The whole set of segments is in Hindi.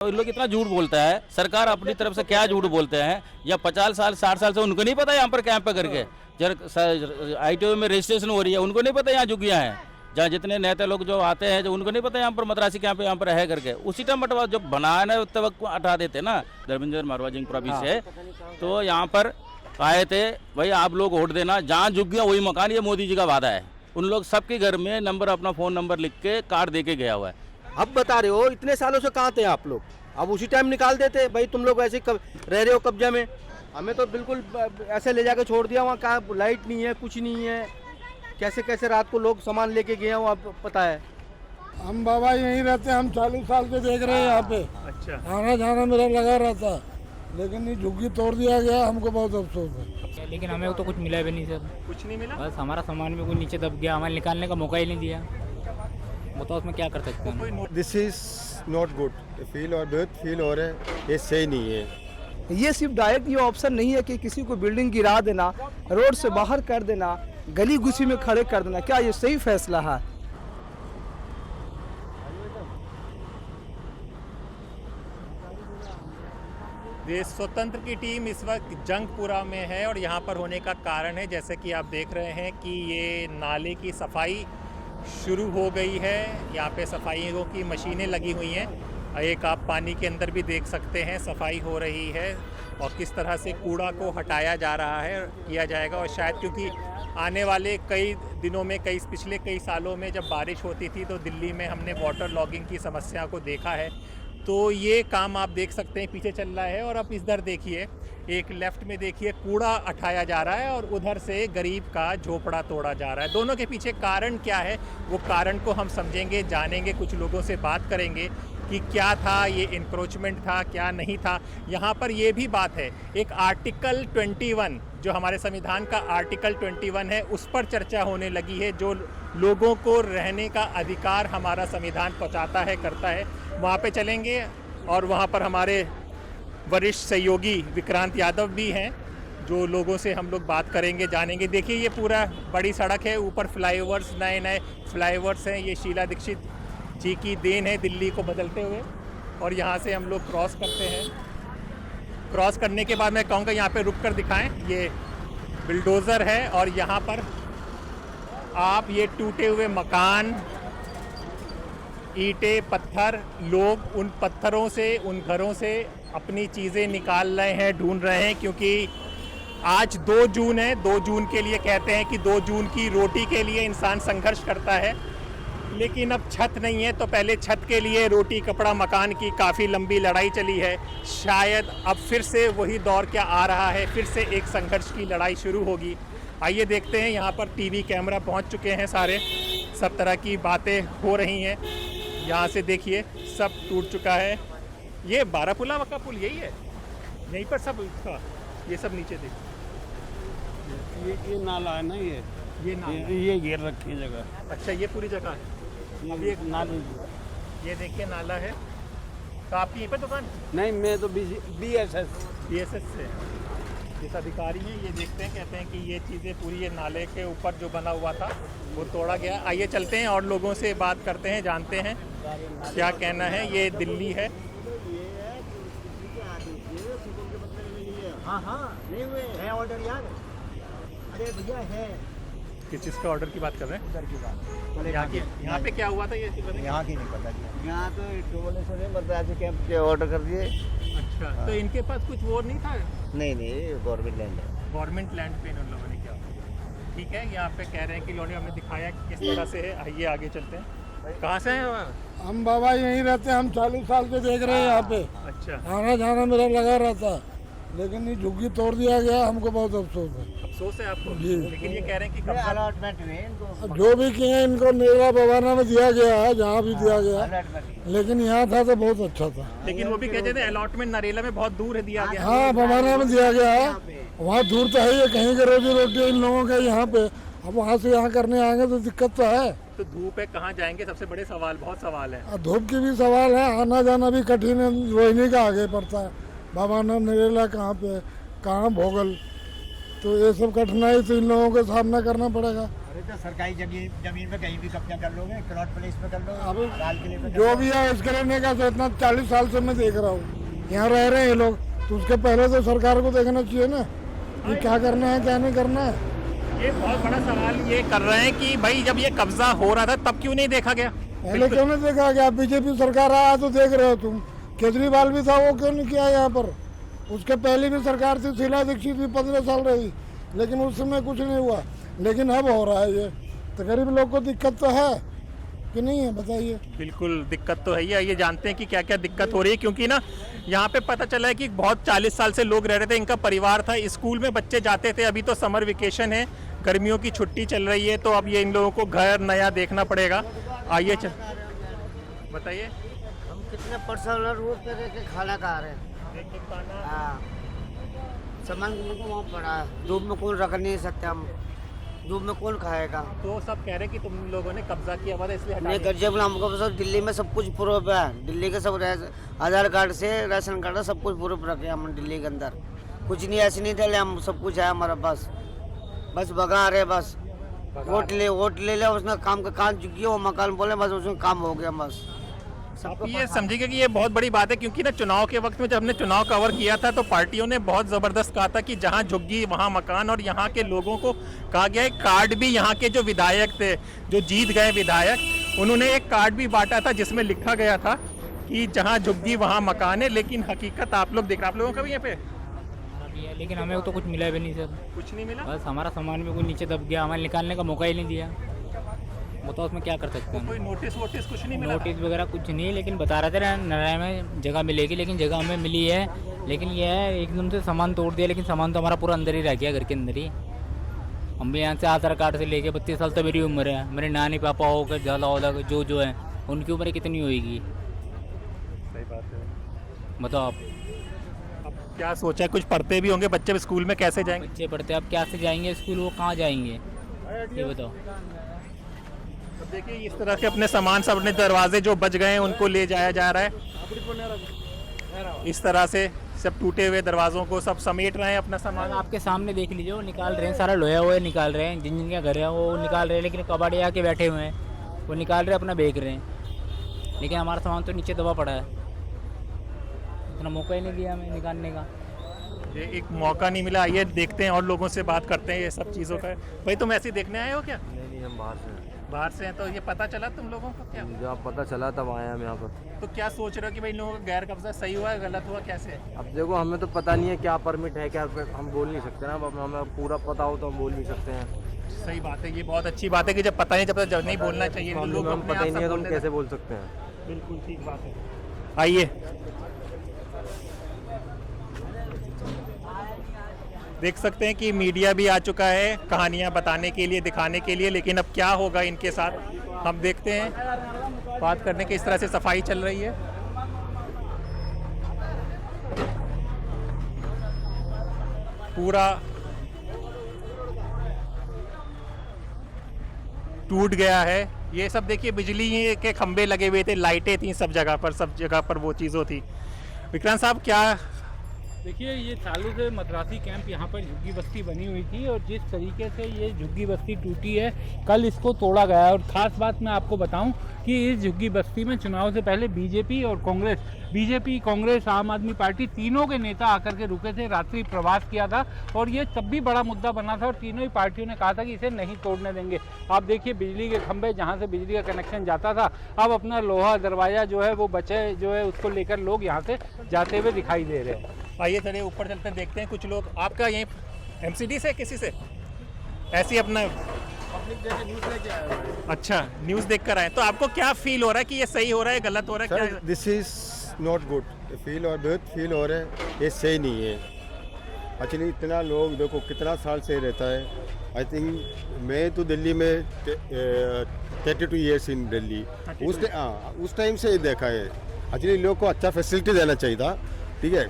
इन लोग इतना झूठ बोलता है, सरकार अपनी तरफ से क्या झूठ बोलते हैं, या 50 साल 60 साल से उनको नहीं पता यहाँ पर कैंप करके जब ITO में रजिस्ट्रेशन हो रही है, उनको नहीं पता यहाँ झुग्गियाँ हैं, जहाँ जितने नेता लोग जो आते हैं जो उनको नहीं पता यहाँ पर मद्रासी कैंप यहाँ पर है करके, उसी टाइम बटवा जब बनाना है तब हटा देते ना। धर्मेंद्र मारवाजिंग प्रॉविंस से तो यहाँ पर आए थे, भाई आप लोग वोट देना, जहाँ झुग्गियाँ वही मकान, ये मोदी जी का वादा है। उन लोग सबके घर में नंबर, अपना फ़ोन नंबर लिख के कार्ड दे के गया हुआ है। अब बता रहे हो इतने सालों से कहाँ थे आप लोग, अब उसी टाइम निकाल देते भाई, तुम लोग ऐसे रह रहे हो कब्जा में। हमें तो बिल्कुल ऐसे ले जाके छोड़ दिया, वहाँ कहाँ लाइट नहीं है, कुछ नहीं है, कैसे कैसे रात को लोग सामान लेके गए हैं वो आप पता है। हम बाबा यहीं रहते हैं, हम 40 साल से देख रहे हैं यहाँ पे। अच्छा, आना जाना मेरा लगा रहता, लेकिन ये झुग्गी तोड़ दिया गया, हमको बहुत अफसोस है। लेकिन हमें तो कुछ मिला भी नहीं सर, कुछ नहीं मिला। बस हमारा सामान भी कोई नीचे दब गया, हमें निकालने का मौका ही नहीं दिया। बताओ उसमें क्या कर सकते हैं। This is not good, feel और बहुत फील हो रहे हैं, ये सही नहीं है। ये सिर्फ डायरेक्ट ये ऑप्शन नहीं है कि किसी को बिल्डिंग गिरा देना, रोड से बाहर कर देना, गली गुसी में खड़े कर देना, क्या ये सही फैसला है? देश स्वतंत्र की टीम इस वक्त जंगपुरा में है और यहाँ पर होने का कारण है, जैसे कि आप देख रहे हैं कि ये नाले की सफाई शुरू हो गई है। यहाँ पे सफाइयों की मशीनें लगी हुई हैं, एक आप पानी के अंदर भी देख सकते हैं सफाई हो रही है और किस तरह से कूड़ा को हटाया जा रहा है, किया जाएगा। और शायद क्योंकि आने वाले कई दिनों में, पिछले कई सालों में जब बारिश होती थी तो दिल्ली में हमने वाटर लॉगिंग की समस्या को देखा है, तो ये काम आप देख सकते हैं पीछे चल रहा है। और अब इधर देखिए, एक लेफ्ट में देखिए कूड़ा उठाया जा रहा है और उधर से गरीब का झोपड़ा तोड़ा जा रहा है। दोनों के पीछे कारण क्या है, वो कारण को हम समझेंगे, जानेंगे, कुछ लोगों से बात करेंगे कि क्या था, ये इंक्रोचमेंट था, क्या नहीं था। यहाँ पर ये भी बात है, एक आर्टिकल 21 जो हमारे संविधान का आर्टिकल 21 है, उस पर चर्चा होने लगी है, जो लोगों को रहने का अधिकार हमारा संविधान पहुँचाता है, करता है। वहाँ पे चलेंगे और वहाँ पर हमारे वरिष्ठ सहयोगी विक्रांत यादव भी हैं, जो लोगों से हम लोग बात करेंगे, जानेंगे। देखिए ये पूरा बड़ी सड़क है, ऊपर फ्लाईओवर्स, नए नए फ्लाईओवर्स हैं, ये शीला दीक्षित जी की देन है दिल्ली को बदलते हुए। और यहाँ से हम लोग क्रॉस करते हैं। क्रॉस करने के बाद मैं कहूँगा यहाँ पे रुक कर दिखाएं, ये बिल्डोज़र है और यहाँ पर आप ये टूटे हुए मकान, ईंटें, पत्थर, लोग उन पत्थरों से, उन घरों से अपनी चीज़ें निकाल रहे हैं, ढूंढ रहे हैं, क्योंकि आज 2 जून है। 2 जून के लिए कहते हैं कि 2 जून की रोटी के लिए इंसान संघर्ष करता है, लेकिन अब छत नहीं है तो पहले छत के लिए रोटी, कपड़ा, मकान की काफ़ी लंबी लड़ाई चली है। शायद अब फिर से वही दौर क्या आ रहा है, फिर से एक संघर्ष की लड़ाई शुरू होगी। आइए देखते हैं। यहाँ पर टीवी कैमरा पहुँच चुके हैं सारे, सब तरह की बातें हो रही हैं। यहाँ से देखिए सब टूट चुका है। ये बारापुला का पुल यही है, यहीं पर सब था, ये सब नीचे देखिए। ये नाला है ना, ये नाला, ये घेर रखी जगह। अच्छा, ये पूरी जगह है। अब ये नाले, ये देखिए नाला है। तो आपकी यहीं पर दुकान? नहीं, मैं तो BSS से जिस अधिकारी हैं, ये देखते हैं, कहते हैं कि ये चीज़ें पूरी, ये नाले के ऊपर जो बना हुआ था वो तोड़ा गया। आइए चलते हैं और लोगों से बात करते हैं, जानते हैं क्या कहना है। ये दिल्ली है। हाँ नहीं हुए है ऑर्डर यार, अरे भैया है। किस चीज़ का ऑर्डर की बात कर रहे हैं? उधर की बात, यहाँ पे क्या हुआ था ये चीज़? यहाँ की नहीं पता, यहाँ तो डोले से मद्रासी कैंप के ऑर्डर कर दिए। अच्छा, तो इनके पास कुछ वो नहीं था? नहीं, गवर्नमेंट लैंड है। गवर्नमेंट लैंड पे इन लोगों ने क्या? ठीक है, यहाँ पे कह रहे हैं कि लोगों ने हमें दिखाया कि किस तरह से है। आइए आगे चलते हैं। कहाँ से हैं? हम बाबा यहीं रहते हैं, हम 40 साल से देख रहे हैं यहाँ पे। अच्छा, आना जाना मेरा लगा रहता, लेकिन ये झुग्गी तोड़ दिया गया, हमको बहुत अफसोस है। अफसोस है आपको? जी। लेकिन ये कह रहे हैं कि कब्जा अलॉटमेंट हुए इनको, जो भी किए हैं इनको नेरा बवाना में दिया गया है, जहाँ भी दिया गया, अलॉटमेंट। लेकिन यहाँ था तो बहुत अच्छा था। लेकिन वो भी कहते थे अलॉटमेंट नरेला में बहुत दूर है दिया गया। हाँ, बवाना में दिया गया है, वहाँ दूर तो है ही, कहीं का रोजी रोटी इन लोगों का यहाँ पे। अब वहाँ से यहाँ करने आएंगे तो दिक्कत तो है। तो धूप है, कहाँ जाएंगे? सबसे बड़े सवाल, बहुत सवाल है। धूप की भी सवाल है, आना जाना भी कठिन है, रोहिणी का आगे पड़ता है, बवाना नरेला कहाँ पे, कहाँ भोगल, तो ये सब कठिनाई तो इन लोगों को सामना करना पड़ेगा। अरे तो सरकारी जमीन पे कहीं भी कब्जा कर लोगे, प्लॉट प्लेस पे कर लोगे, अभी लाल किले पे कर जो लोगे। भी है इसके रहने का तो इतना 40 साल से मैं देख रहा हूँ, यहाँ रह रहे हैं ये लोग, तो उसके पहले तो सरकार को देखना चाहिए ना कि क्या करना है क्या नहीं करना है। ये बहुत बड़ा सवाल ये कर रहे हैं कि भाई जब ये कब्जा हो रहा था तब क्यों नहीं देखा गया? पहले क्यों नहीं देखा गया? बीजेपी सरकार आया तो देख रहे हो तुम, केजरीवाल भी था, वो क्यों नहीं किया यहाँ पर? उसके पहले भी सरकार थी, शीला दीक्षित भी 15 साल रही, लेकिन उस समय कुछ नहीं हुआ, लेकिन अब हो रहा है ये। तो गरीब लोग को दिक्कत तो है कि नहीं है, बताइए। बिल्कुल दिक्कत तो है ही। ये जानते हैं कि क्या क्या दिक्कत हो रही है, क्योंकि ना यहाँ पे पता चला है कि बहुत 40 साल से लोग रह रहे थे, इनका परिवार था, स्कूल में बच्चे जाते थे, अभी तो समर वेकेशन है, गर्मियों की छुट्टी चल रही है, तो अब ये इन लोगों को घर नया देखना पड़ेगा। आइए चल बताइए। हम कितने पर्सन रोड पे रह के खाना खा रहे हैं। हाँ, सामान को वहाँ पड़ा है, धूप में कौन रख नहीं सकते हम, धूप में कौन खाएगा। तो सब कह रहे हैं कि तुम लोगों ने कब्जा किया हुआ था इसलिए हटा नहीं दिया। गजब, हमको सब दिल्ली में सब कुछ प्रूफ है, दिल्ली के सब आधार कार्ड से राशन कार्ड सब कुछ प्रूफ रखे हम दिल्ली के अंदर, कुछ नहीं ऐसे नहीं थे, हम सब कुछ है हमारा, बस भगा रहे, बस वोट ले उसने काम का कान चुकी है, वो मकान बोले बस उसमें काम हो गया बस। आप ये समझिएगा कि ये बहुत बड़ी बात है, क्योंकि ना चुनाव के वक्त में जब हमने चुनाव कवर किया था तो पार्टियों ने बहुत ज़बरदस्त कहा था कि जहां झुग्गी वहां मकान, और यहाँ के लोगों को कहा गया है कार्ड भी, यहाँ के जो विधायक थे जो जीत गए विधायक, उन्होंने एक कार्ड भी बांटा था जिसमें लिखा गया था कि जहाँ झुग्गी वहाँ मकान है। लेकिन हकीकत आप लोग देख रहे हैं, आप लोगों का भी यहाँ पे लेकिन हमें तो कुछ मिला भी नहीं सर, कुछ नहीं मिला। बस हमारा सामान भी कोई नीचे दब गया, हमें निकालने का मौका ही नहीं दिया। बताओ उसमें क्या कर सकते हैं कोई हम? नोटिस वोटिस कुछ नहीं मिला? नोटिस वगैरह कुछ नहीं, लेकिन बता रहे थे नारायण में जगह मिलेगी, लेकिन जगह हमें मिली है, लेकिन ये है एकदम से सामान तोड़ दिया, लेकिन सामान तो हमारा पूरा अंदर ही रह गया, घर के अंदर ही। हम भी यहाँ से आधार कार्ड से लेके 32 साल तो मेरी उम्र है, मेरे नानी पापा हो गए ज़्यादा होगा जो है, उनकी उम्र कितनी होगी? सही बात है। बताओ आप। अब क्या सोचा है, कुछ पढ़ते भी होंगे बच्चे, स्कूल में कैसे जाएंगे? बच्चे पढ़ते अब क्या से जाएंगे स्कूल, वो कहाँ जाएंगे ये बताओ। अब देखिए इस तरह के अपने सामान सब, अपने दरवाजे जो बच गए हैं उनको ले जाया जा रहा है, इस तरह से सब टूटे हुए दरवाजों को सब समेट रहे हैं अपना सामान। आपके सामने देख लीजिए, वो निकाल रहे हैं, सारा लोया हुआ निकाल रहे हैं, जिन जिनके घर है वो निकाल रहे हैं, लेकिन कबाड़ी आके बैठे हुए हैं, वो निकाल रहे हैं अपना बेच रहे हैं, लेकिन हमारा सामान तो नीचे दबा पड़ा है, इतना मौका ही नहीं दिया हमें निकालने का। ये एक मौका नहीं मिला। आइए देखते हैं और लोगों से बात करते हैं ये सब चीज़ों का। भाई तुम ऐसे ही देखने आए हो क्या? नहीं, हम बाहर से हैं, तो ये पता चला तुम लोगों को क्या? जब पता चला तब आए हम यहाँ पर। तो क्या सोच रहे हो कि भाई इन लोगों का गैर कब्जा सही हुआ है, गलत हुआ, कैसे? अब देखो हमें तो पता नहीं है क्या परमिट है, क्या हम बोल नहीं सकते ना, अब हमें पूरा पता हो तो हम बोल नहीं सकते हैं। सही बात है, ये बहुत अच्छी बात है कि जब पता नहीं, जब नहीं बोलना चाहिए, हम लोग हमें अपने पता ही आप नहीं है सब तो हम बोलने कैसे बोल सकते हैं। लगते हैं। बिल्कुल ठीक बात है। आइए देख सकते हैं कि मीडिया भी आ चुका है कहानियां बताने के लिए, दिखाने के लिए, लेकिन अब क्या होगा इनके साथ हम देखते हैं। बात करने के इस तरह से सफाई चल रही है। पूरा टूट गया है ये सब। देखिए बिजली के खंभे लगे हुए थे, लाइटें थी सब जगह पर वो चीज़ों थी। विक्रांत साहब क्या? देखिए ये सालों से मद्रासी कैंप यहाँ पर झुग्गी बस्ती बनी हुई थी, और जिस तरीके से ये झुग्गी बस्ती टूटी है, कल इसको तोड़ा गया है। और ख़ास बात मैं आपको बताऊं कि इस झुग्गी बस्ती में चुनाव से पहले बीजेपी, कांग्रेस, आम आदमी पार्टी तीनों के नेता आकर के रुके थे, रात्रि प्रवास किया था, और ये तब भी बड़ा मुद्दा बना था, और तीनों ही पार्टियों ने कहा था कि इसे नहीं तोड़ने देंगे। आप देखिए बिजली के खंभे जहाँ से बिजली का कनेक्शन जाता था, अब अपना लोहा दरवाज़ा जो है वो बचे जो है उसको लेकर लोग यहाँ से जाते हुए दिखाई दे रहे हैं। आइए चलिए ऊपर चलते हैं, देखते हैं कुछ लोग। आपका यहीं एमसीडी से किसी से ऐसी अपना अच्छा न्यूज़ देख कर आए, तो आपको क्या फील हो रहा है कि ये सही हो रहा है, गलत हो रहा है? क्या this is not good. Feel और बहुत फील हो रहा है, ये सही नहीं है। एक्चुअली इतना लोग देखो कितना साल से रहता है। आई थिंक मैं तो दिल्ली में 32 ईयर्स इन दिल्ली, उस टाइम से देखा है। एक्चुअली लोग को अच्छा फैसिलिटी देना चाहिए था, ठीक है।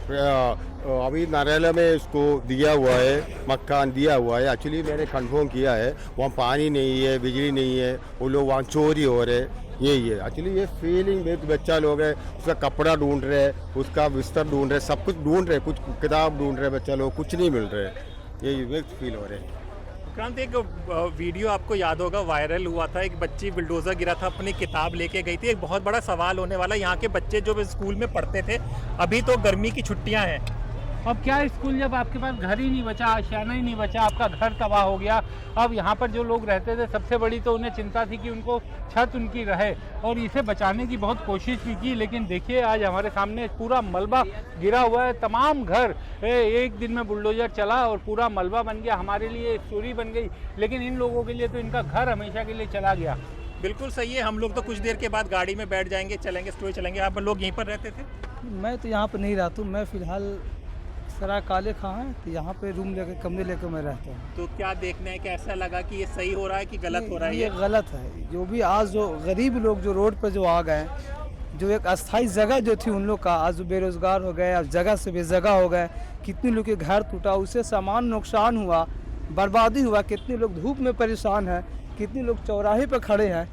अभी नारायण में इसको दिया हुआ है, मकान दिया हुआ है। एक्चुअली मैंने कंफर्म किया है, वहाँ पानी नहीं है, बिजली नहीं है, वो लोग वहाँ चोरी हो रहे, यही है। एक्चुअली ये फीलिंग में बच्चा लोग है, उसका कपड़ा ढूंढ रहे, उसका बिस्तर ढूंढ रहे, सब कुछ ढूंढ रहे, कुछ किताब ढूंढ रहे बच्चा लोग, कुछ नहीं मिल रहे, यही फील हो रहे हैं। विक्रांत, एक वीडियो आपको याद होगा, वायरल हुआ था। एक बच्ची बुलडोजर गिरा था, अपनी किताब लेके गई थी। एक बहुत बड़ा सवाल होने वाला, यहाँ के बच्चे जो स्कूल में पढ़ते थे, अभी तो गर्मी की छुट्टियाँ हैं, अब क्या स्कूल, जब आपके पास घर ही नहीं बचा, आशियाना ही नहीं बचा, आपका घर तबाह हो गया। अब यहाँ पर जो लोग रहते थे, सबसे बड़ी तो उन्हें चिंता थी कि उनको छत उनकी रहे, और इसे बचाने की बहुत कोशिश भी की। लेकिन देखिए आज हमारे सामने पूरा मलबा गिरा हुआ है, तमाम घर एक दिन में बुलडोजर चला और पूरा मलबा बन गया। हमारे लिए स्टोरी बन गई, लेकिन इन लोगों के लिए तो इनका घर हमेशा के लिए चला गया। बिल्कुल सही है। हम लोग तो कुछ देर के बाद गाड़ी में बैठ जाएंगे, चलेंगे, स्टोरी चलेंगे। आप लोग यहीं पर रहते थे? मैं तो यहाँ पर नहीं रहता हूँ, मैं फ़िलहाल सराय काले खां है, तो यहाँ पे रूम लेके, कमरे लेके मैं रहता हूँ। तो क्या देखना है, कैसा लगा कि ये सही हो रहा है कि गलत हो रहा है? ये गलत है। जो भी आज जो गरीब लोग जो रोड पर जो आ गए, जो एक अस्थाई जगह जो थी उन लोग का, आज बेरोजगार हो गए, अब जगह से बेजगह हो गए। कितने लोग के घर टूटा, उससे सामान नुकसान हुआ, बर्बादी हुआ। कितने लोग धूप में परेशान हैं, कितने लोग चौराहे पर खड़े हैं।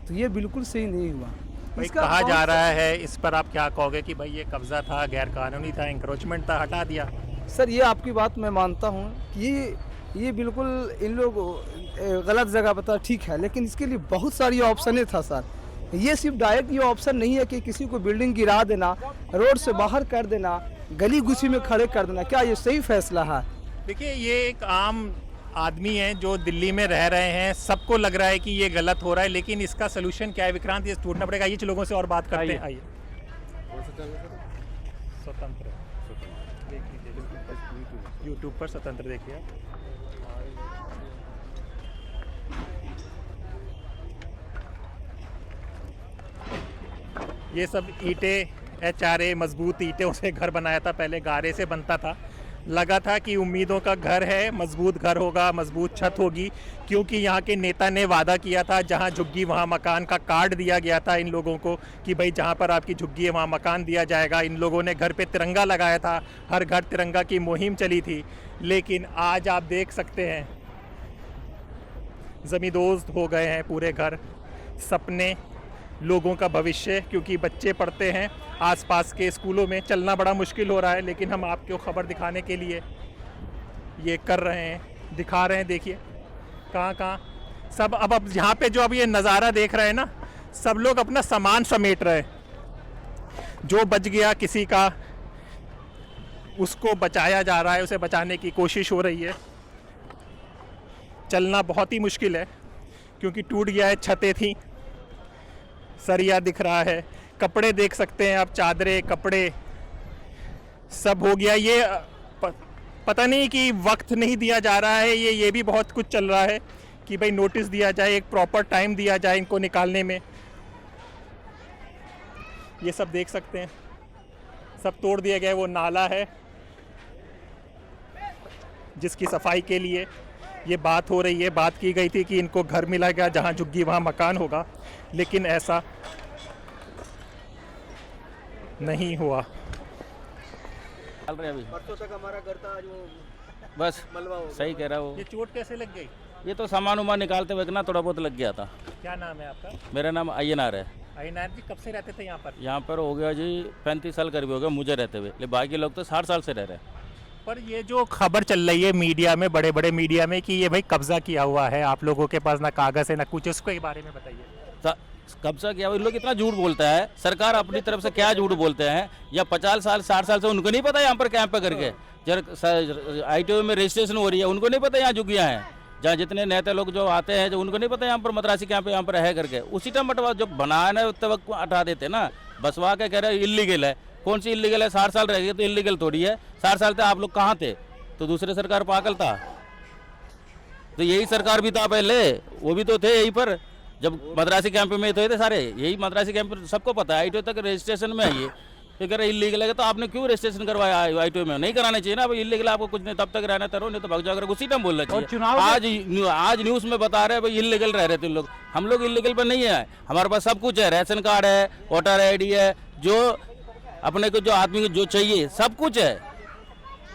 तो ये बिल्कुल सही नहीं हुआ। भाई कहा जा रहा है, इस पर आप क्या कहोगे कि भाई ये कब्जा था, गैर कानूनी था, इंक्रोचमेंट था, हटा दिया? सर ये आपकी बात मैं मानता हूँ कि ये बिल्कुल इन लोग गलत जगह बता, ठीक है, लेकिन इसके लिए बहुत सारी ऑप्शनें था सर। ये सिर्फ डायरेक्ट ये ऑप्शन नहीं है कि किसी को बिल्डिंग गिरा देना, रोड से बाहर कर देना, गली गुसी में खड़े कर देना। क्या ये सही फैसला है? देखिए, ये एक आम आदमी हैं जो दिल्ली में रह रहे हैं, सबको लग रहा है कि ये गलत हो रहा है, लेकिन इसका सोल्यूशन क्या है विक्रांत? ये टूटना पड़ेगा। ये लोगों से और बात करते हैं। आइए। स्वतंत्र यूट्यूब पर स्वतंत्र देखिए। ये सब ईंटें, HRA मजबूत ईंटों से घर बनाया था, पहले गारे से बनता था। लगा था कि उम्मीदों का घर है, मजबूत घर होगा, मजबूत छत होगी, क्योंकि यहाँ के नेता ने वादा किया था, जहाँ झुग्गी वहाँ मकान का कार्ड दिया गया था इन लोगों को कि भाई जहाँ पर आपकी झुग्गी है वहाँ मकान दिया जाएगा। इन लोगों ने घर पे तिरंगा लगाया था, हर घर तिरंगा की मुहिम चली थी। लेकिन आज आप देख सकते हैं ज़मींदोज़ हो गए हैं पूरे घर, सपने, लोगों का भविष्य, क्योंकि बच्चे पढ़ते हैं आसपास के स्कूलों में, चलना बड़ा मुश्किल हो रहा है। लेकिन हम आपको खबर दिखाने के लिए ये कर रहे हैं, दिखा रहे हैं। देखिए कहाँ सब अब यहाँ पे जो अब ये नज़ारा देख रहे हैं ना, सब लोग अपना सामान समेट रहे हैं। जो बच गया किसी का, उसको बचाया जा रहा है, उसे बचाने की कोशिश हो रही है। चलना बहुत ही मुश्किल है क्योंकि टूट गया है, छतें थी, सरिया दिख रहा है, कपड़े देख सकते हैं आप, चादरें, कपड़े सब हो गया। ये पता नहीं कि वक्त नहीं दिया जा रहा है, ये भी बहुत कुछ चल रहा है कि भाई नोटिस दिया जाए, एक प्रॉपर टाइम दिया जाए इनको निकालने में। ये सब देख सकते हैं, सब तोड़ दिया गया है। वो नाला है जिसकी सफाई के लिए ये बात हो रही है। बात की गई थी कि इनको घर मिलेगा, जहाँ झुग्गी वहाँ मकान होगा, लेकिन ऐसा नहीं हुआ। चल रहे अभी, परसों तक हमारा घर था, जो बस मलबा हो सही कह रहा हो। ये चोट कैसे लग गई? ये तो सामान उमान निकालते वक्त ना थोड़ा बहुत लग गया था। क्या नाम है आपका? मेरा नाम अय्यनार है। अय्यनार जी, कब से रहते थे यहाँ पर? यहाँ पर हो गया जी 35 साल करीब हो गया मुझे रहते हुए, लेकिन बाकी लोग तो 60 साल से रह रहे हैं। पर ये जो खबर चल रही है मीडिया में, बड़े बड़े मीडिया में, कि ये भाई कब्जा किया हुआ है, आप लोगों के पास ना कागज़ है ना कुछ, उसके बारे में बताइए। कब्जा किया हुआ, इन लोग इतना झूठ बोलता है, सरकार अपनी तरफ से क्या झूठ बोलते हैं। या 50 साल 60 साल से उनको नहीं पता यहाँ पर कैंप पे करके ITO में रजिस्ट्रेशन हो रही है, उनको नहीं पता यहाँ झुग्गियाँ हैं। जहाँ जितने नेता लोग जो आते हैं, जो उनको नहीं पता यहाँ पर मद्रासी कैंप यहाँ पर है करके, उसी टाइम बटवा जब बनाना है उतने वक्त हटा देते ना, बसवा के कह रहे इलीगल है। कौन सी इलीगल है? 60 साल रह गए तो इलीगल थोड़ी है। 60 साल तक आप लोग कहाँ थे? तो दूसरे सरकार पागल था, तो यही सरकार भी था पहले, वो भी तो थे यहीं पर, जब मद्रासी कैंप में तो थे सारे, यही मद्रासी कैंप सबको पता है। ITO तक रजिस्ट्रेशन में है ये, तो कह रहे इलीगल है, तो आपने क्यों रजिस्ट्रेशन करवाया ITO में? नहीं कराना चाहिए ना भाई, इलीगल आपको कुछ नहीं, तब तक रहना तरो, नहीं तो भग जाकर उसी टाइम बोलना चाहिए। आज न्यूज़ में बता रहे हैं भाई इलीगल रह रहे थे लोग, हम लोग इलीगल पर नहीं है, हमारे पास सब कुछ है, राशन कार्ड है, वोटर ID है, जो अपने को जो आदमी को जो चाहिए सब कुछ है।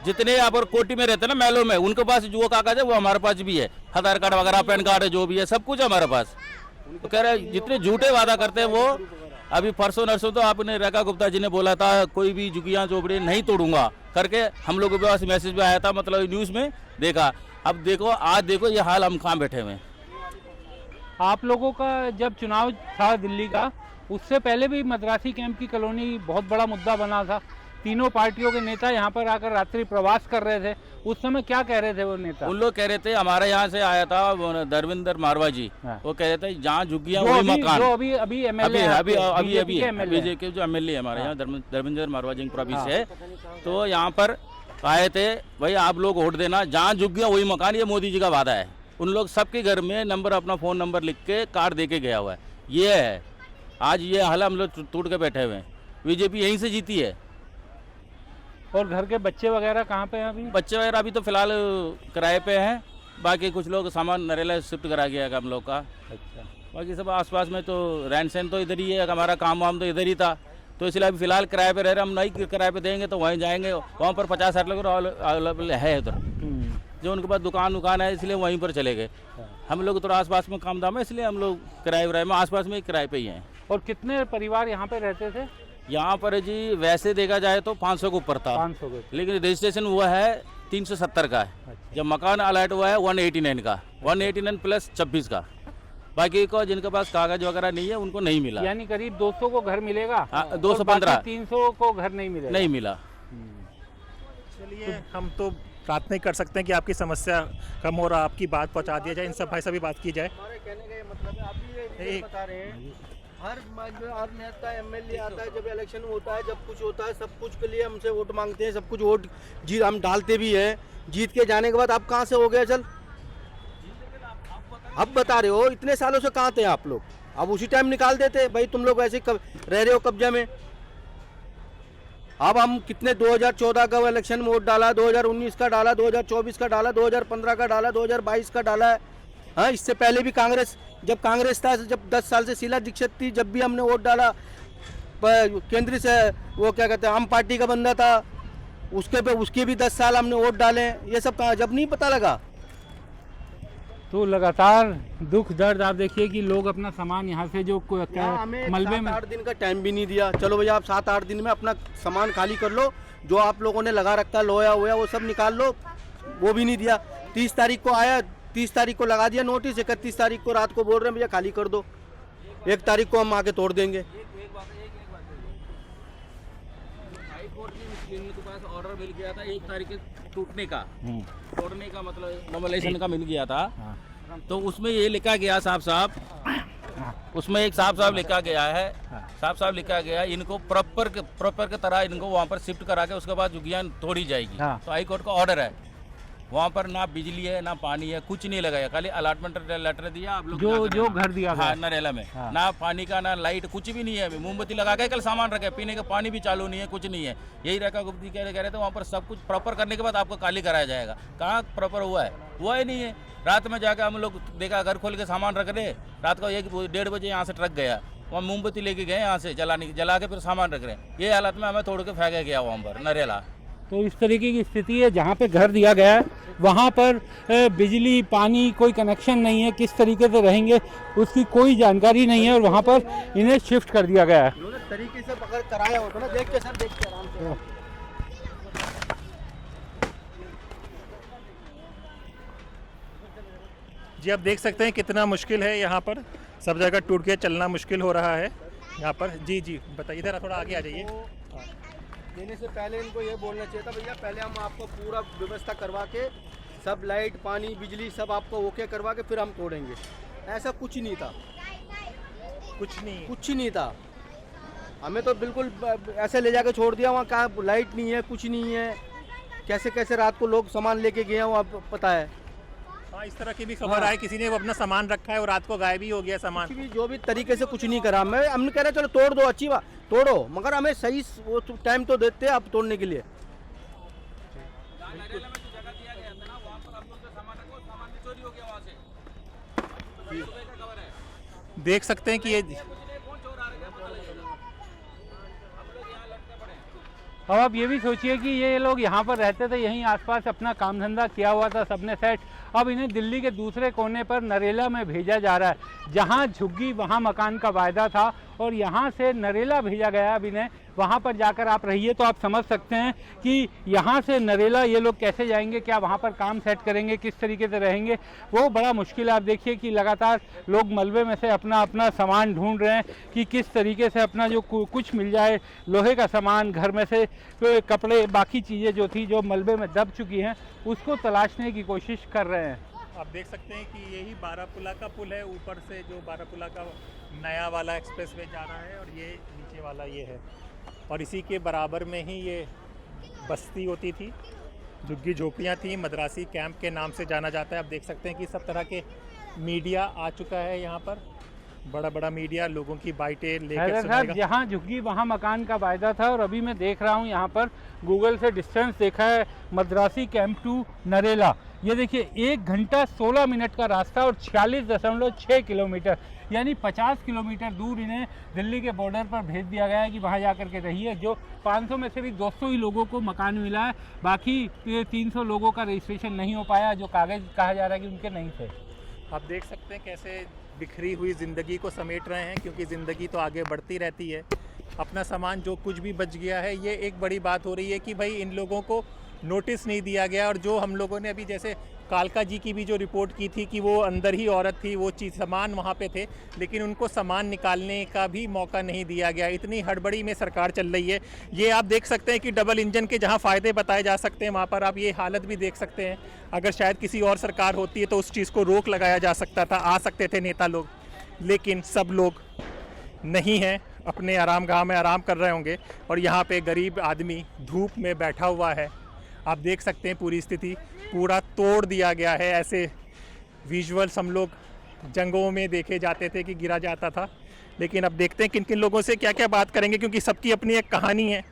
जितने यहाँ पर कोटी में रहते हैं ना, महलों में, उनके पास जो कागज है वो हमारे पास भी है, आधार कार्ड वगैरह, पैन कार्ड है, जो भी है सब कुछ है हमारे पास। तो कह रहे हैं जितने झूठे वादा करते हैं वो, अभी परसों नरसों तो आपने रेखा गुप्ता जी ने बोला था कोई भी झुग्गियाँ झोपड़ी नहीं तोड़ूंगा करके, हम लोगों के पास मैसेज भी आया था, मतलब न्यूज़ में देखा। अब देखो आज देखो ये हाल हम कहाँ बैठे हुए हैं। आप लोगों का जब चुनाव था दिल्ली का, उससे पहले भी मद्रासी कैंप की कॉलोनी बहुत बड़ा मुद्दा बना था। तीनों पार्टियों के नेता यहाँ पर आकर रात्रि प्रवास कर रहे थे। उस समय क्या कह रहे थे वो नेता? उन लोग कह रहे थे, हमारे यहाँ से आया था धर्मेंद्र मारवा जी, हाँ। वो कह रहे थे जहाँ झुग्गियाँ वही मकान। जो अभी एमएलए बीजेपी के जो एमएलए हमारे यहाँ धर्मेंद्र मारवा जी प्रॉविंस है, तो यहाँ पर आए थे, भाई आप लोग वोट देना, जहाँ झुग्गियाँ वही मकान, ये मोदी जी का वादा है। उन लोग सबके घर में नंबर, अपना फ़ोन नंबर लिख के कार्ड दे के गया हुआ है। ये है आज ये हाल हम लोग टूट के बैठे हुए हैं। बीजेपी यहीं से जीती है। और घर के बच्चे वगैरह कहाँ पे हैं अभी? बच्चे वगैरह अभी तो फिलहाल किराए पे हैं, बाकी कुछ लोग सामान नरेला शिफ्ट करा गया है हम लोग का। अच्छा, बाकी सब आसपास में तो रहन सहन तो इधर ही है, हमारा काम वाम तो इधर ही था, तो इसलिए अभी फिलहाल किराए पे रह रहे। हम नहीं किराए पे देंगे तो वहीं जाएंगे, वहाँ पर 50-60 लोग अवेलेबल है उधर, जो उनके पास दुकान है, इसलिए वहीं पर चले गए। हम लोग थोड़ा आसपास में काम दाम है, इसलिए हम लोग किराए विराए में आसपास में किराए पे ही हैं। और कितने परिवार यहाँ पे रहते थे? यहाँ पर जी वैसे देखा जाए तो 500 के ऊपर था, 500 के, लेकिन रजिस्ट्रेशन हुआ है 370 का है। जब मकान अलर्ट हुआ है 189 का, 189 प्लस 26 का। बाकी को जिनके पास कागज वगैरह नहीं है उनको नहीं मिला। यानी करीब 200 को घर मिलेगा, 215, 300 को घर नहीं मिलेगा। नहीं मिला। चलिए, हम तो प्रार्थना कर सकते हैं कि आपकी समस्या कम हो और आपकी बात पहुंचा दी जाए, इन सब भाई से भी बात की जाए। हमारे कहने का ये मतलब है, आप ये बता रहे हैं, हर नेता एमएलए आता है, जब इलेक्शन होता है, जब कुछ होता है, सब कुछ के लिए हमसे वोट मांगते हैं, सब कुछ वोट जीत हम डालते भी हैं। जीत के जाने के बाद आप कहाँ से हो गए? चल अब बता रहे हो, इतने सालों से कहाँ थे आप लोग? अब उसी टाइम निकाल देते भाई, तुम लोग ऐसे रह रहे हो कब्जा में। अब हम कितने 2014 का इलेक्शन में वोट डाला, 2019 का डाला, 2024 का डाला, 2015 का डाला, 2022 का डाला है। हाँ, इससे पहले भी कांग्रेस, जब कांग्रेस था, जब 10 साल से शीला दीक्षित थी, जब भी हमने वोट डाला, केंद्र से वो क्या कहते हैं आम पार्टी का बंदा था, उसके भी 10 साल हमने वोट डाले। ये सब कहाँ, जब नहीं पता लगा? तो लगातार दुख दर्द आप देखिए कि लोग अपना सामान यहाँ से जो मलबे में 7-8 दिन का टाइम भी नहीं दिया। चलो भैया, आप 7-8 दिन में अपना सामान खाली कर लो, जो आप लोगों ने लगा रखा लोया हुआ वो सब निकाल लो, वो भी नहीं दिया। 30 तारीख को आया, 30 तारीख को लगा दिया नोटिस, 31 तारीख को रात को बोल रहे हैं भैया खाली कर दो, 1 तारीख को हम आके तोड़ देंगे। इनके पास ऑर्डर मिल गया था 1 तारीख के टूटने का, तोड़ने का मतलब नॉमिनेशन का मिल गया था। तो उसमें ये लिखा गया साफ, उसमें एक साफ लिखा गया है, साफ लिखा गया इनको प्रॉपर के तरह इनको वहाँ पर शिफ्ट करा के उसके बाद झुग्गियाँ तोड़ी जाएगी। तो हाई कोर्ट का ऑर्डर है, वहाँ पर ना बिजली है ना पानी है, कुछ नहीं लगाया, खाली अलॉटमेंट लेटर दिया आप लोग जो घर दिया हाँ नरेला में। ना पानी का ना लाइट, कुछ भी नहीं है। मोमबत्ती लगा के कल सामान रखे, पीने का पानी भी चालू नहीं है, कुछ नहीं है। यही रेखा गुप्ती कह रहे थे वहाँ पर सब कुछ प्रॉपर करने के बाद आपको खाली कराया जाएगा। कहाँ प्रॉपर हुआ है? हुआ ही नहीं है। रात में जाकर हम लोग देखा, घर खोल के सामान रख रहे, रात को 1-1:30 बजे यहाँ से ट्रक गया, वहाँ मोमबत्ती लेके गए यहाँ से जला के फिर सामान रख रहे हैं। ये हालत में हमें तोड़ के फेंका गया वहाँ पर नरेला। तो इस तरीके की स्थिति है, जहाँ पे घर दिया गया है वहाँ पर बिजली पानी कोई कनेक्शन नहीं है, किस तरीके से रहेंगे उसकी कोई जानकारी नहीं है, और वहाँ पर इन्हें शिफ्ट कर दिया गया है। तरीके से अगर कराया होता ना, देख के सर, देख के आराम से। जी, आप देख सकते हैं कितना मुश्किल है यहाँ पर, सब जगह टूट के चलना मुश्किल हो रहा है यहाँ पर। जी बताइए, इधर थोड़ा आगे आ जाइए। देने से पहले इनको ये बोलना चाहिए था, भैया पहले हम आपको पूरा व्यवस्था करवा के सब लाइट पानी बिजली सब आपको ओके करवा के फिर हम तोड़ेंगे। ऐसा कुछ नहीं था, कुछ नहीं था। हमें तो बिल्कुल ऐसे ले जाके छोड़ दिया, वहाँ कहाँ लाइट नहीं है, कुछ नहीं है। कैसे रात को लोग सामान लेके गए हैं वो आप पता है। हाँ, इस तरह की भी खबर आई, किसी ने अपना सामान रखा है और रात को गायब ही हो गया सामान। भी जो भी तरीके से कुछ नहीं करा। हमने कह रहे चलो तोड़ दो, अच्छी बात तोड़ो, मगर हमें सही वो टाइम तो देते आप तोड़ने के लिए। देख सकते हैं कि ये अब आप ये भी सोचिए कि ये लोग यहाँ पर रहते थे, यहीं आसपास अपना काम धंधा किया हुआ था सबने सेट। अब इन्हें दिल्ली के दूसरे कोने पर नरेला में भेजा जा रहा है, जहाँ झुग्गी वहाँ मकान का वायदा था, और यहाँ से नरेला भेजा गया अब इन्हें। वहाँ पर जाकर आप रहिए तो आप समझ सकते हैं कि यहाँ से नरेला ये लोग कैसे जाएंगे, क्या वहाँ पर काम सेट करेंगे, किस तरीके से रहेंगे, वो बड़ा मुश्किल है। आप देखिए कि लगातार लोग मलबे में से अपना अपना सामान ढूंढ रहे हैं कि किस तरीके से अपना जो कुछ मिल जाए, लोहे का सामान, घर में से कपड़े, बाकी चीज़ें जो थी जो मलबे में दब चुकी हैं उसको तलाशने की कोशिश कर रहे हैं। आप देख सकते हैं कि यही बारापुला का पुल है, ऊपर से जो बारापुला का नया वाला एक्सप्रेसवे जा रहा है और ये नीचे वाला ये है, और इसी के बराबर में ही ये बस्ती होती थी, झुग्गी झोपड़ियाँ थी, मद्रासी कैंप के नाम से जाना जाता है। आप देख सकते हैं कि सब तरह के मीडिया आ चुका है यहाँ पर, बड़ा बड़ा मीडिया लोगों की बाइटें लेकर सुनाएगा। जहाँ झुग्गी वहाँ मकान का वायदा था, और अभी मैं देख रहा हूँ यहाँ पर गूगल से डिस्टेंस देखा है मद्रासी कैंप टू नरेला, ये देखिए 1 घंटा 16 मिनट का रास्ता और 46.6 किलोमीटर, यानी 50 किलोमीटर दूर इन्हें दिल्ली के बॉर्डर पर भेज दिया गया है कि वहाँ जा कर के रहिए। जो 500 में से भी 200 ही लोगों को मकान मिला है, बाकी 300 लोगों का रजिस्ट्रेशन नहीं हो पाया, जो कागज़ कहा जा रहा है कि उनके नहीं थे। आप देख सकते हैं कैसे बिखरी हुई ज़िंदगी को समेट रहे हैं, क्योंकि ज़िंदगी तो आगे बढ़ती रहती है। अपना सामान जो कुछ भी बच गया है, ये एक बड़ी बात हो रही है कि भाई इन लोगों को नोटिस नहीं दिया गया। और जो हम लोगों ने अभी जैसे कालका जी की भी जो रिपोर्ट की थी कि वो अंदर ही औरत थी, वो चीज़ सामान वहाँ पे थे, लेकिन उनको सामान निकालने का भी मौका नहीं दिया गया। इतनी हड़बड़ी में सरकार चल रही है। ये आप देख सकते हैं कि डबल इंजन के जहाँ फ़ायदे बताए जा सकते हैं, वहाँ पर आप ये हालत भी देख सकते हैं। अगर शायद किसी और सरकार होती है तो उस चीज़ को रोक लगाया जा सकता था, आ सकते थे नेता लोग, लेकिन सब लोग नहीं हैं, अपने आरामगाह में आराम कर रहे होंगे। और यहाँ पे गरीब आदमी धूप में बैठा हुआ है। आप देख सकते हैं पूरी स्थिति, पूरा तोड़ दिया गया है। ऐसे विजुअल्स हम लोग जंगों में देखे जाते थे कि गिरा जाता था, लेकिन अब देखते हैं किन किन लोगों से क्या क्या बात करेंगे, क्योंकि सबकी अपनी एक कहानी है।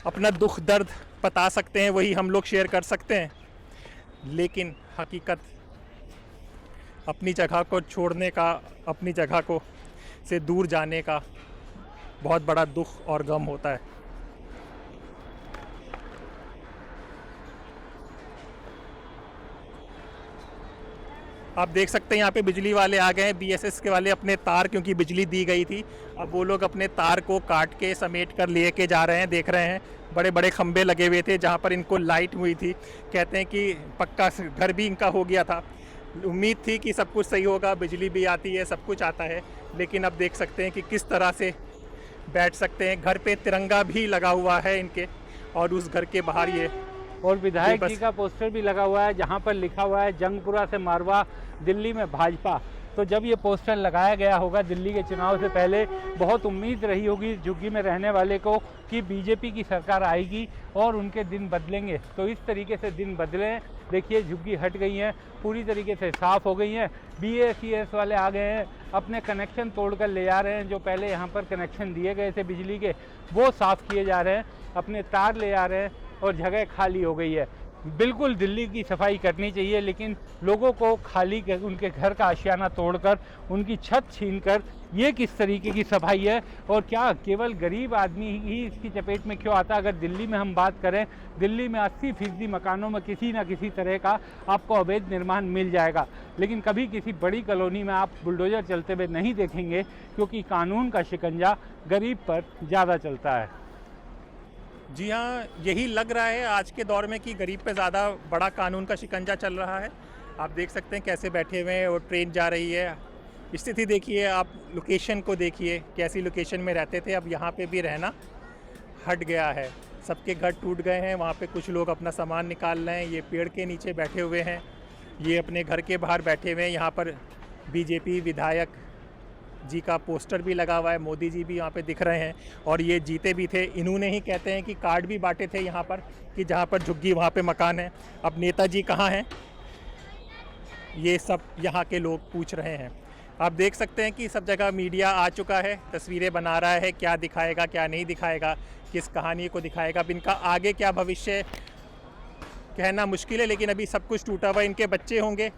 अपना दुख दर्द बता सकते हैं, वही हम लोग शेयर कर सकते हैं, लेकिन हकीकत अपनी जगह को छोड़ने का, अपनी जगह को से दूर जाने का बहुत बड़ा दुख और गम होता है। आप देख सकते हैं यहाँ पे बिजली वाले आ गए हैं, बीएसएस के वाले अपने तार, क्योंकि बिजली दी गई थी, अब वो लोग अपने तार को काट के समेट कर लेके जा रहे हैं। देख रहे हैं बड़े बड़े खंबे लगे हुए थे जहाँ पर इनको लाइट हुई थी। कहते हैं कि पक्का घर भी इनका हो गया था। उम्मीद थी कि सब कुछ सही होगा, बिजली भी आती है, सब कुछ आता है, लेकिन अब देख सकते हैं कि किस तरह से बैठ सकते हैं। घर पे तिरंगा भी लगा हुआ है इनके, और उस घर के बाहर ये और विधायक जी का पोस्टर भी लगा हुआ है जहां पर लिखा हुआ है जंगपुरा से मारवा, दिल्ली में भाजपा। तो जब ये पोस्टर लगाया गया होगा दिल्ली के चुनाव से पहले, बहुत उम्मीद रही होगी झुग्गी में रहने वाले को कि बीजेपी की सरकार आएगी और उनके दिन बदलेंगे। तो इस तरीके से दिन बदले। देखिए झुग्गी हट गई हैं, पूरी तरीके से साफ़ हो गई हैं। BACS वाले आ गए हैं, अपने कनेक्शन तोड़ कर ले जा रहे हैं। जो पहले यहाँ पर कनेक्शन दिए गए थे बिजली के, वो साफ़ किए जा रहे हैं, अपने तार ले जा रहे हैं और जगह खाली हो गई है। बिल्कुल दिल्ली की सफाई करनी चाहिए, लेकिन लोगों को खाली उनके घर का आशियाना तोड़कर, उनकी छत छीनकर, ये किस तरीके की सफाई है? और क्या केवल गरीब आदमी ही इसकी चपेट में क्यों आता? अगर दिल्ली में हम बात करें, दिल्ली में 80% मकानों में किसी न किसी तरह का आपको अवैध निर्माण मिल जाएगा, लेकिन कभी किसी बड़ी कॉलोनी में आप बुलडोजर चलते हुए नहीं देखेंगे, क्योंकि कानून का शिकंजा गरीब पर ज़्यादा चलता है। जी हाँ, यही लग रहा है आज के दौर में कि गरीब पे ज़्यादा बड़ा कानून का शिकंजा चल रहा है। आप देख सकते हैं कैसे बैठे हुए हैं और ट्रेन जा रही है। स्थिति देखिए, आप लोकेशन को देखिए, कैसी लोकेशन में रहते थे, अब यहाँ पे भी रहना हट गया है। सबके घर टूट गए हैं, वहाँ पे कुछ लोग अपना सामान निकाल रहे हैं। ये पेड़ के नीचे बैठे हुए हैं, ये अपने घर के बाहर बैठे हुए हैं। यहाँ पर बीजेपी विधायक जी का पोस्टर भी लगा हुआ है, मोदी जी भी यहाँ पे दिख रहे हैं, और ये जीते भी थे। इन्होंने ही कहते हैं कि कार्ड भी बांटे थे यहाँ पर कि जहाँ पर झुग्गी वहाँ पे मकान है। अब नेताजी कहाँ हैं, ये सब यहाँ के लोग पूछ रहे हैं। आप देख सकते हैं कि सब जगह मीडिया आ चुका है, तस्वीरें बना रहा है, क्या दिखाएगा क्या नहीं दिखाएगा, किस कहानी को दिखाएगा। अब इनका आगे क्या भविष्य कहना मुश्किल है, लेकिन अभी सब कुछ टूटा हुआ। इनके बच्चे होंगे,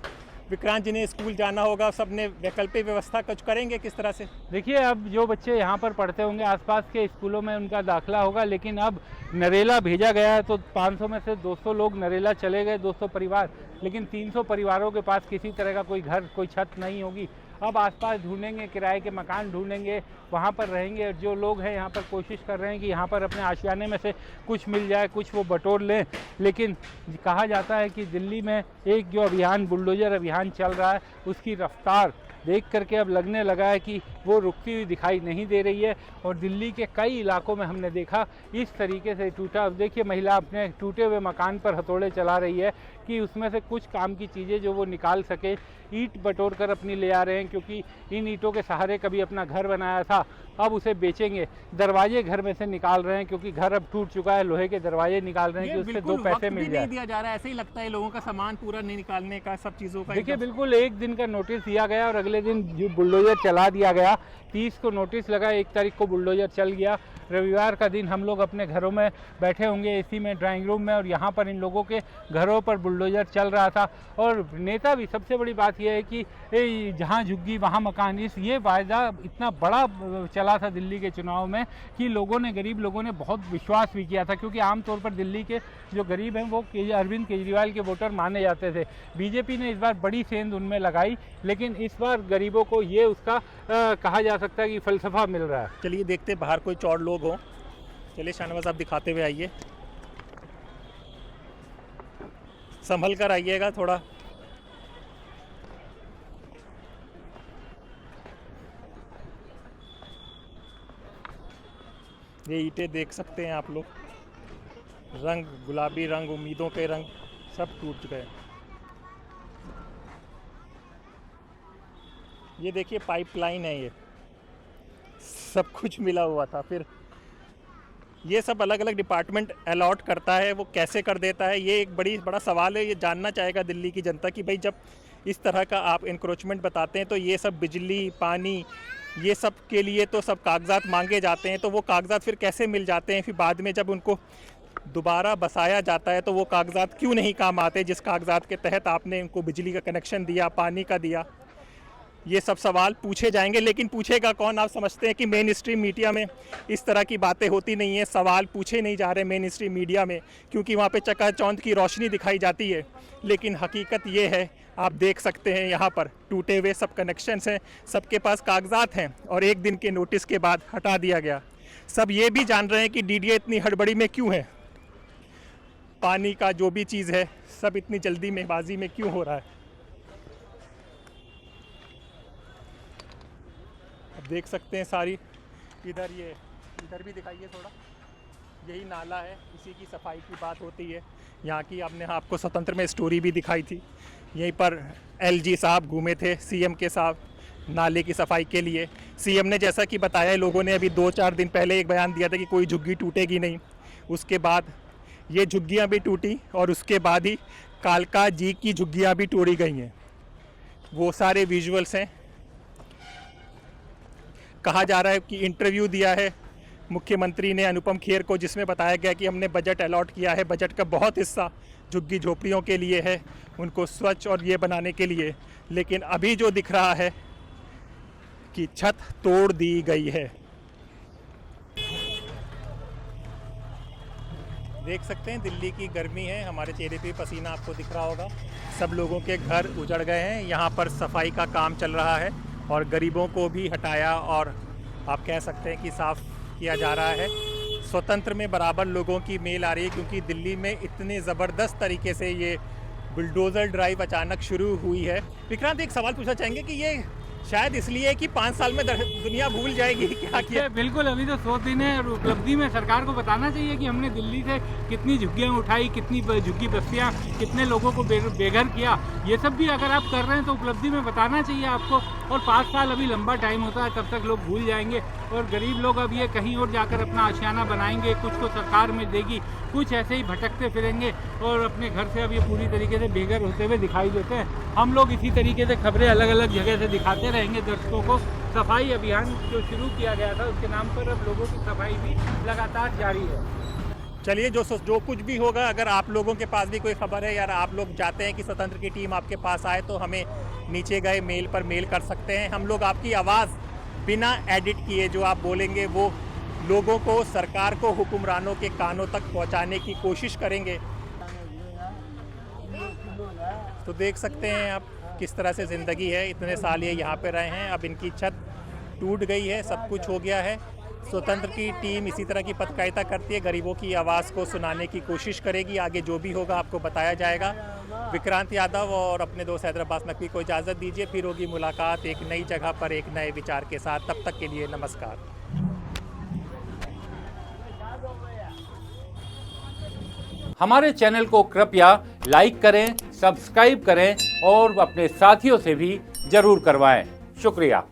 विक्रांत जी ने स्कूल जाना होगा, सबने वैकल्पिक व्यवस्था कुछ करेंगे किस तरह से? देखिए, अब जो बच्चे यहाँ पर पढ़ते होंगे आसपास के स्कूलों में उनका दाखिला होगा, लेकिन अब नरेला भेजा गया है तो 500 में से 200 लोग नरेला चले गए, 200 परिवार, लेकिन 300 परिवारों के पास किसी तरह का कोई घर, कोई छत नहीं होगी। अब आसपास ढूंढेंगे, किराए के मकान ढूंढेंगे, वहाँ पर रहेंगे। और जो लोग हैं यहाँ पर कोशिश कर रहे हैं कि यहाँ पर अपने आशियाने में से कुछ मिल जाए, कुछ वो बटोर लें। लेकिन कहा जाता है कि दिल्ली में एक जो अभियान, बुलडोज़र अभियान चल रहा है, उसकी रफ्तार देख करके अब लगने लगा है कि वो रुकती हुई दिखाई नहीं दे रही है। और दिल्ली के कई इलाकों में हमने देखा इस तरीके से टूटा। अब देखिए महिला अपने टूटे हुए मकान पर हथौड़े चला रही है कि उसमें से कुछ काम की चीज़ें जो वो निकाल सके। ईंट बटोर कर अपनी ले आ रहे हैं, क्योंकि इन ईंटों के सहारे कभी अपना घर बनाया था, अब उसे बेचेंगे। दरवाजे घर में से निकाल रहे हैं, क्योंकि घर अब टूट चुका है, लोहे के दरवाजे निकाल रहे हैं कि उससे 2 पैसे मिल जाए। नहीं दिया जा रहा है, ऐसे ही लगता है लोगों का सामान पूरा नहीं निकालने का, सब चीज़ों का। देखिए बिल्कुल 1 दिन का नोटिस दिया गया और अगले दिन जो बुलडोज़र चला दिया गया। 30 को नोटिस लगा, 1 तारीख को बुलडोज़र चल गया। रविवार का दिन हम लोग अपने घरों में बैठे होंगे, एसी में, ड्राइंग रूम में, और यहाँ पर इन लोगों के घरों पर बुलडोज़र चल रहा था। और नेता भी, सबसे बड़ी बात यह है कि जहाँ झुग्गी वहाँ मकान, ये वायदा इतना बड़ा चला था दिल्ली के चुनाव में कि लोगों ने, गरीब लोगों ने बहुत विश्वास भी किया था। क्योंकि आमतौर पर दिल्ली के जो गरीब हैं वो अरविंद केजरीवाल के वोटर माने जाते थे। बीजेपी ने इस बार बड़ी सेंध उनमें लगाई, लेकिन इस बार गरीबों को ये उसका कहा जा सकता है कि फ़लसफ़ा मिल रहा है। चलिए देखते बाहर कोई चौड़ लोग हो। चलिए शाहनवाज आप दिखाते हुए आइए, संभल कर आइएगा थोड़ा। ये ईंटें देख सकते हैं आप लोग, रंग गुलाबी रंग, उम्मीदों के रंग सब टूट गए। ये देखिए पाइपलाइन है, ये सब कुछ मिला हुआ था। फिर ये सब अलग अलग डिपार्टमेंट अलॉट करता है, वो कैसे कर देता है, ये एक बड़ा सवाल है। ये जानना चाहेगा दिल्ली की जनता कि भाई जब इस तरह का आप इंक्रोचमेंट बताते हैं तो ये सब बिजली, पानी, ये सब के लिए तो सब कागजात मांगे जाते हैं, तो वो कागजात फिर कैसे मिल जाते हैं? फिर बाद में जब उनको दोबारा बसाया जाता है तो वो कागजात क्यों नहीं काम आते जिस कागजात के तहत आपने इनको बिजली का कनेक्शन दिया, पानी का दिया? ये सब सवाल पूछे जाएंगे, लेकिन पूछेगा कौन? आप समझते हैं कि मेन स्ट्रीम मीडिया में इस तरह की बातें होती नहीं है, सवाल पूछे नहीं जा रहे मेन स्ट्रीम मीडिया में, क्योंकि वहाँ पे चकाचौंध की रोशनी दिखाई जाती है। लेकिन हकीकत ये है, आप देख सकते हैं यहाँ पर टूटे हुए सब कनेक्शंस हैं, सबके पास कागजात हैं, और 1 दिन के नोटिस के बाद हटा दिया गया। सब ये भी जान रहे हैं कि डीडीए इतनी हड़बड़ी में क्यों है, पानी का जो भी चीज़ है सब इतनी जल्दी में बाजी में क्यों हो रहा है। अब देख सकते हैं सारी, इधर भी दिखाइए थोड़ा, यही नाला है, इसी की सफाई की बात होती है। यहाँ की हमने आपको स्वतंत्र में स्टोरी भी दिखाई थी, यहीं पर एलजी साहब घूमे थे सीएम के साथ नाले की सफाई के लिए। सीएम ने जैसा कि बताया, लोगों ने अभी 2-4 दिन पहले एक बयान दिया था कि कोई झुग्गी टूटेगी नहीं। उसके बाद ये झुग्गियाँ भी टूटी और उसके बाद ही कालका जी की झुग्गियाँ भी तोड़ी गई हैं। वो सारे विजुअल्स हैं। कहा जा रहा है कि इंटरव्यू दिया है मुख्यमंत्री ने अनुपम खेर को, जिसमें बताया गया कि हमने बजट अलॉट किया है, बजट का बहुत हिस्सा झुग्गी झोपड़ियों के लिए है, उनको स्वच्छ और ये बनाने के लिए। लेकिन अभी जो दिख रहा है कि छत तोड़ दी गई है। देख सकते हैं दिल्ली की गर्मी है, हमारे चेहरे पे पसीना आपको दिख रहा होगा। सब लोगों के घर उजड़ गए हैं, यहाँ पर सफाई का काम चल रहा है और गरीबों को भी हटाया और आप कह सकते हैं कि साफ़ किया जा रहा है। स्वतंत्र में बराबर लोगों की मेल आ रही है, क्योंकि दिल्ली में इतने ज़बरदस्त तरीके से ये बुलडोज़र ड्राइव अचानक शुरू हुई है। विक्रांत, एक सवाल पूछना चाहेंगे कि ये शायद इसलिए कि 5 साल में दुनिया भूल जाएगी क्या किया? बिल्कुल, अभी तो 100 दिन है और उपलब्धि में सरकार को बताना चाहिए कि हमने दिल्ली से कितनी झुग्गियाँ उठाई, कितनी झुग्गी बस्तियाँ, कितने लोगों को बेघर किया। ये सब भी अगर आप कर रहे हैं तो उपलब्धि में बताना चाहिए आपको। और 5 साल अभी लंबा टाइम होता है, तब तक लोग भूल जाएंगे और गरीब लोग अब ये कहीं और जाकर अपना आशियाना बनाएंगे। कुछ को सरकार में देगी, कुछ ऐसे ही भटकते फिरेंगे और अपने घर से अब ये पूरी तरीके से बेघर होते हुए दिखाई देते हैं। हम लोग इसी तरीके से खबरें अलग अलग जगह से दिखाते रहेंगे दर्शकों को। सफाई अभियान जो शुरू किया गया था उसके नाम पर अब लोगों की सफाई भी लगातार जारी है। चलिए, जो कुछ भी होगा, अगर आप लोगों के पास भी कोई खबर है या आप लोग चाहते हैं कि स्वतंत्र की टीम आपके पास आए तो हमें नीचे गए मेल पर मेल कर सकते हैं। हम लोग आपकी आवाज़ बिना एडिट किए जो आप बोलेंगे वो लोगों को, सरकार को, हुक्मरानों के कानों तक पहुंचाने की कोशिश करेंगे। तो देख सकते हैं आप किस तरह से ज़िंदगी है। इतने साल ये यहाँ पे रहे हैं, अब इनकी छत टूट गई है, सब कुछ हो गया है। स्वतंत्र की टीम इसी तरह की पत्रकारिता करती है, गरीबों की आवाज़ को सुनाने की कोशिश करेगी। आगे जो भी होगा आपको बताया जाएगा। विक्रांत यादव और अपने दोस्त हैदराबाद नकवी को इजाज़त दीजिए, फिर होगी मुलाकात एक नई जगह पर एक नए विचार के साथ। तब तक के लिए नमस्कार। हमारे चैनल को कृपया लाइक करें, सब्सक्राइब करें और अपने साथियों से भी जरूर करवाएं। शुक्रिया।